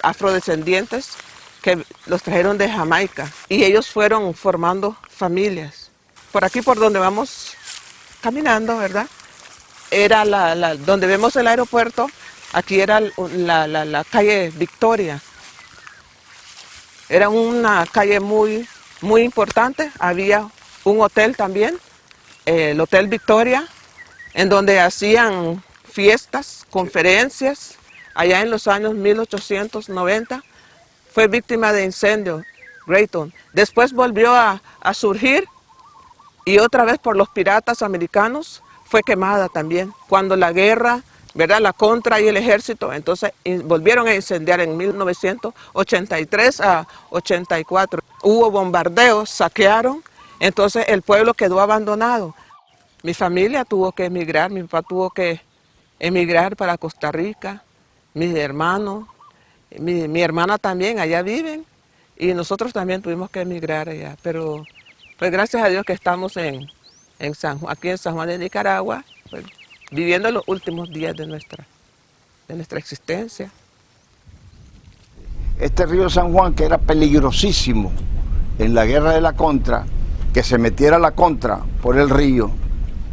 afrodescendientes, que los trajeron de Jamaica. Y ellos fueron formando familias. Por aquí, por donde vamos caminando, ¿verdad? Era donde vemos el aeropuerto, aquí era la calle Victoria. Era una calle muy importante, había un hotel también, el Hotel Victoria, en donde hacían fiestas, conferencias, allá en los años 1890. Fue víctima de incendio, Grayton. Después volvió a surgir y otra vez por los piratas americanos fue quemada también. Cuando la guerra, ¿verdad?, la contra y el ejército, entonces volvieron a incendiar en 1983 a 84. Hubo bombardeos, saquearon, entonces el pueblo quedó abandonado. Mi familia tuvo que emigrar, mi papá tuvo que emigrar para Costa Rica, mis hermanos, mi hermana también, allá viven, y nosotros también tuvimos que emigrar allá, pero pues gracias a Dios que estamos aquí en San Juan de Nicaragua, pues, viviendo los últimos días de nuestra existencia. Este río San Juan, que era peligrosísimo en la guerra de la Contra, que se metiera la Contra por el río,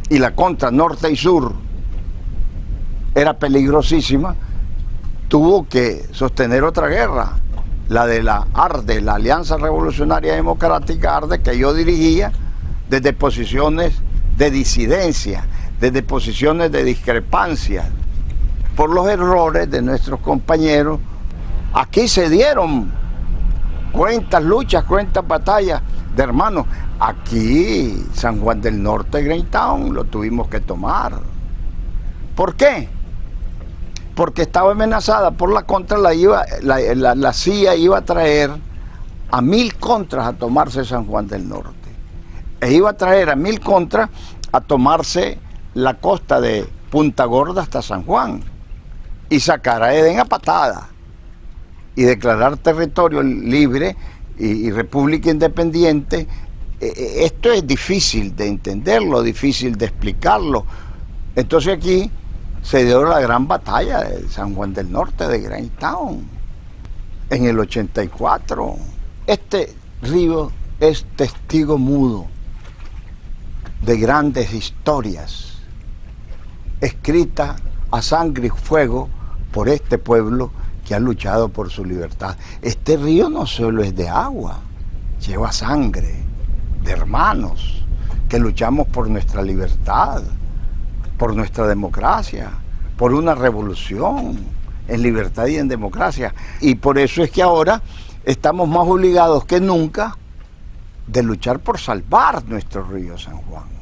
y la Contra norte y sur era peligrosísima, tuvo que sostener otra guerra, la de la ARDE, la Alianza Revolucionaria Democrática ARDE, que yo dirigía desde posiciones de disidencia, desde posiciones de discrepancia, por los errores de nuestros compañeros. Aquí se dieron cuentas luchas, cuentas batallas de hermanos. Aquí, San Juan del Norte, Greytown, lo tuvimos que tomar. ¿Por qué? Porque estaba amenazada por la Contra, la CIA iba a traer a 1000 contras a tomarse San Juan del Norte. E iba a traer a 1000 contras a tomarse la costa de Punta Gorda hasta San Juan y sacar a Edén a patada y declarar territorio libre y república independiente. Esto es difícil de entenderlo, difícil de explicarlo. Entonces aquí se dio la gran batalla de San Juan del Norte, de Greytown, en el 84. Este río es testigo mudo de grandes historias, escritas a sangre y fuego por este pueblo que ha luchado por su libertad. Este río no solo es de agua, lleva sangre de hermanos que luchamos por nuestra libertad, por nuestra democracia, por una revolución en libertad y en democracia. Y por eso es que ahora estamos más obligados que nunca de luchar por salvar nuestro río San Juan.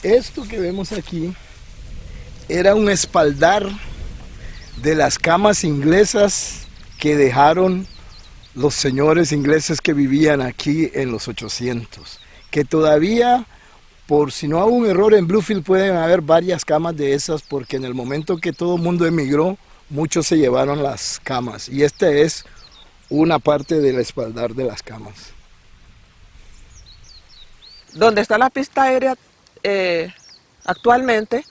Esto que vemos aquí era un espaldar de las camas inglesas que dejaron los señores ingleses que vivían aquí en los 800, que todavía, por si no hubo un error en Bluefield, pueden haber varias camas de esas, porque en el momento que todo el mundo emigró, muchos se llevaron las camas, y esta es una parte del espaldar de las camas. Donde está la pista aérea actualmente,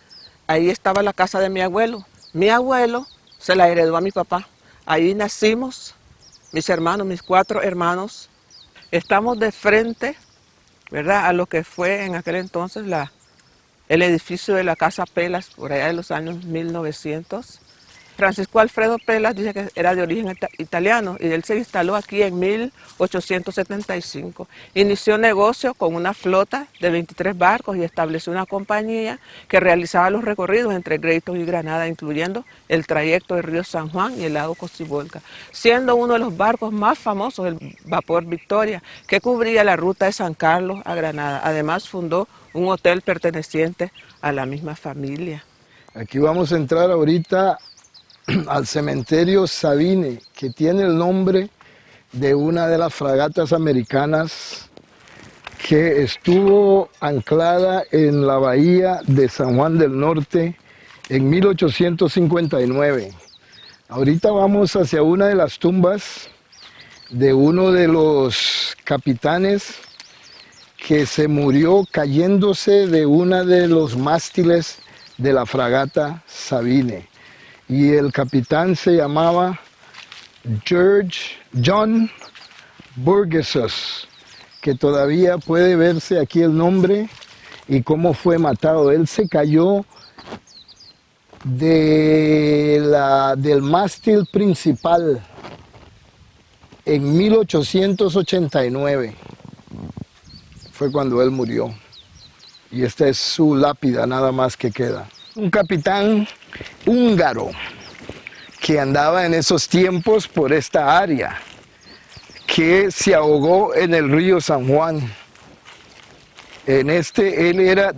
ahí estaba la casa de mi abuelo. Mi abuelo se la heredó a mi papá. Ahí nacimos, mis hermanos, mis 4 hermanos. Estamos de frente, ¿verdad?, a lo que fue en aquel entonces el edificio de la Casa Pelas, por allá de los años 1900. Francisco Alfredo Pelas dice que era de origen italiano y él se instaló aquí en 1875. Inició negocio con una flota de 23 barcos y estableció una compañía que realizaba los recorridos entre Greytown y Granada, incluyendo el trayecto del río San Juan y el lago Cocibolca, siendo uno de los barcos más famosos el vapor Victoria, que cubría la ruta de San Carlos a Granada. Además fundó un hotel perteneciente a la misma familia. Aquí vamos a entrar ahorita al cementerio Sabine, que tiene el nombre de una de las fragatas americanas que estuvo anclada en la bahía de San Juan del Norte en 1859. Ahorita vamos hacia una de las tumbas de uno de los capitanes que se murió cayéndose de una de los mástiles de la fragata Sabine. Y el capitán se llamaba John Burgessos, que todavía puede verse aquí el nombre y cómo fue matado. Él se cayó del mástil principal en 1889. Fue cuando él murió. Y esta es su lápida, nada más que queda. Un capitán húngaro que andaba en esos tiempos por esta área, que se ahogó en el río San Juan. Él era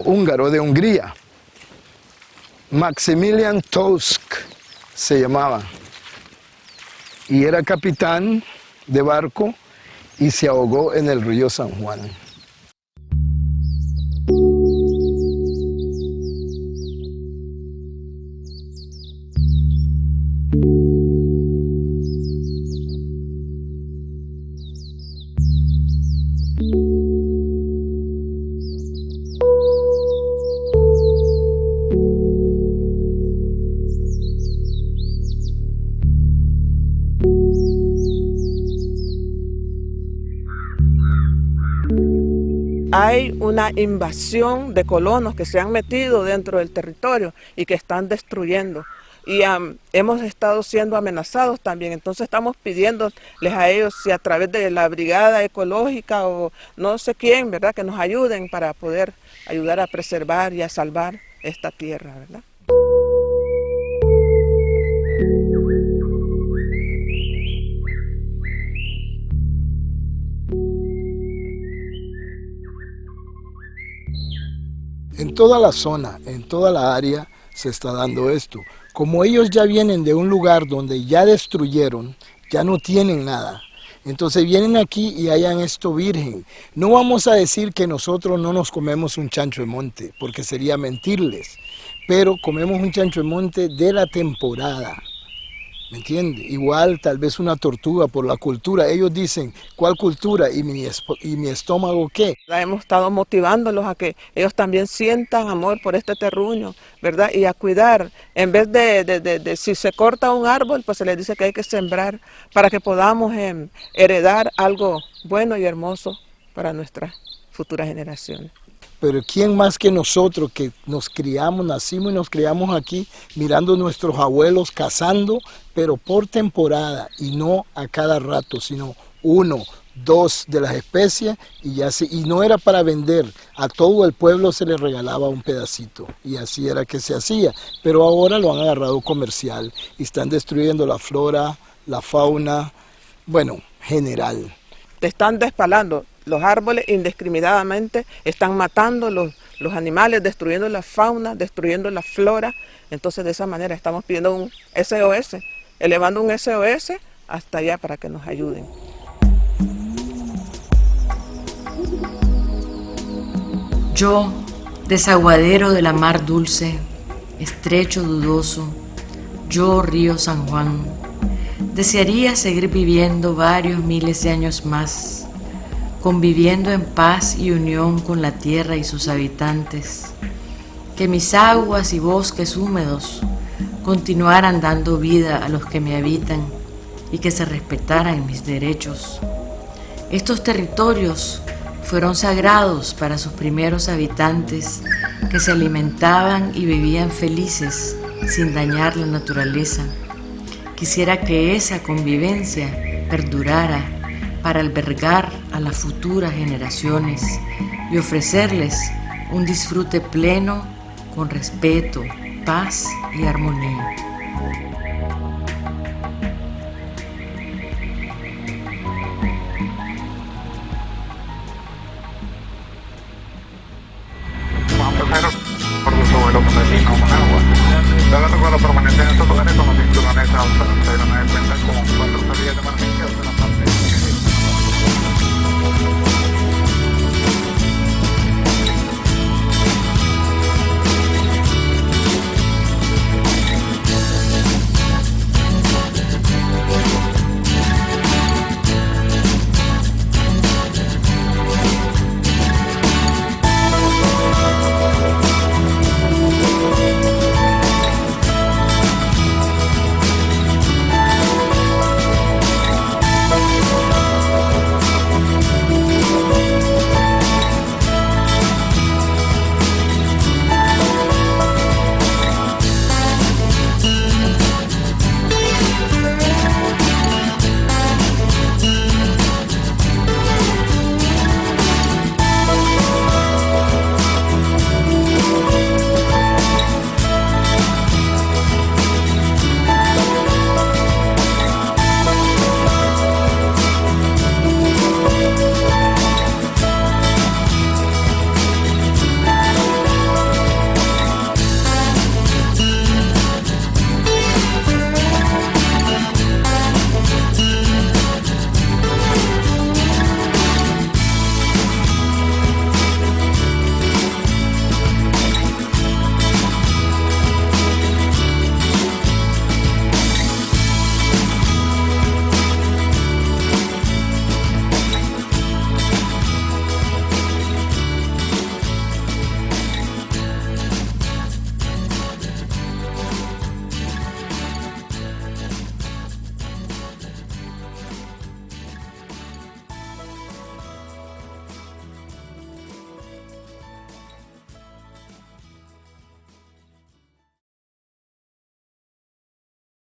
húngaro, de Hungría. Maximilian Tusk se llamaba. Y era capitán de barco y se ahogó en el río San Juan. Hay una invasión de colonos que se han metido dentro del territorio y que están destruyendo. Y hemos estado siendo amenazados también, entonces estamos pidiéndoles a ellos si a través de la brigada ecológica o no sé quién, ¿verdad?, que nos ayuden para poder ayudar a preservar y a salvar esta tierra, ¿verdad? En toda la zona, en toda la área se está dando esto. Como ellos ya vienen de un lugar donde ya destruyeron, ya no tienen nada. Entonces vienen aquí y hallan esto virgen. No vamos a decir que nosotros no nos comemos un chancho de monte, porque sería mentirles. Pero comemos un chancho de monte de la temporada. ¿Me entiende? Igual tal vez una tortuga por la cultura. Ellos dicen, ¿cuál cultura? ¿Y mi estómago qué? Hemos estado motivándolos a que ellos también sientan amor por este terruño, ¿verdad? Y a cuidar. En vez de si se corta un árbol, pues se les dice que hay que sembrar para que podamos heredar algo bueno y hermoso para nuestras futuras generaciones. Pero ¿quién más que nosotros que nos criamos, nacimos y nos criamos aquí, mirando a nuestros abuelos cazando, pero por temporada y no a cada rato, sino 1, 2 de las especies y no era para vender, a todo el pueblo se le regalaba un pedacito y así era que se hacía, pero ahora lo han agarrado comercial y están destruyendo la flora, la fauna, bueno, general. Te están despalando los árboles indiscriminadamente, están matando los animales, destruyendo la fauna, destruyendo la flora. Entonces de esa manera estamos pidiendo un SOS, elevando un SOS hasta allá para que nos ayuden. Yo, desaguadero de la mar dulce, estrecho dudoso, yo río San Juan, desearía seguir viviendo varios miles de años más, conviviendo en paz y unión con la tierra y sus habitantes, que mis aguas y bosques húmedos continuaran dando vida a los que me habitan y que se respetaran mis derechos. Estos territorios fueron sagrados para sus primeros habitantes, que se alimentaban y vivían felices sin dañar la naturaleza. Quisiera que esa convivencia perdurara para albergar a las futuras generaciones y ofrecerles un disfrute pleno con respeto, paz y armonía. Por los abuelos asesinos, agua. Luego tocó la permanencia en estos lugares con los cinturones altos. Se dieron cuenta como 4 salidas de emergencia.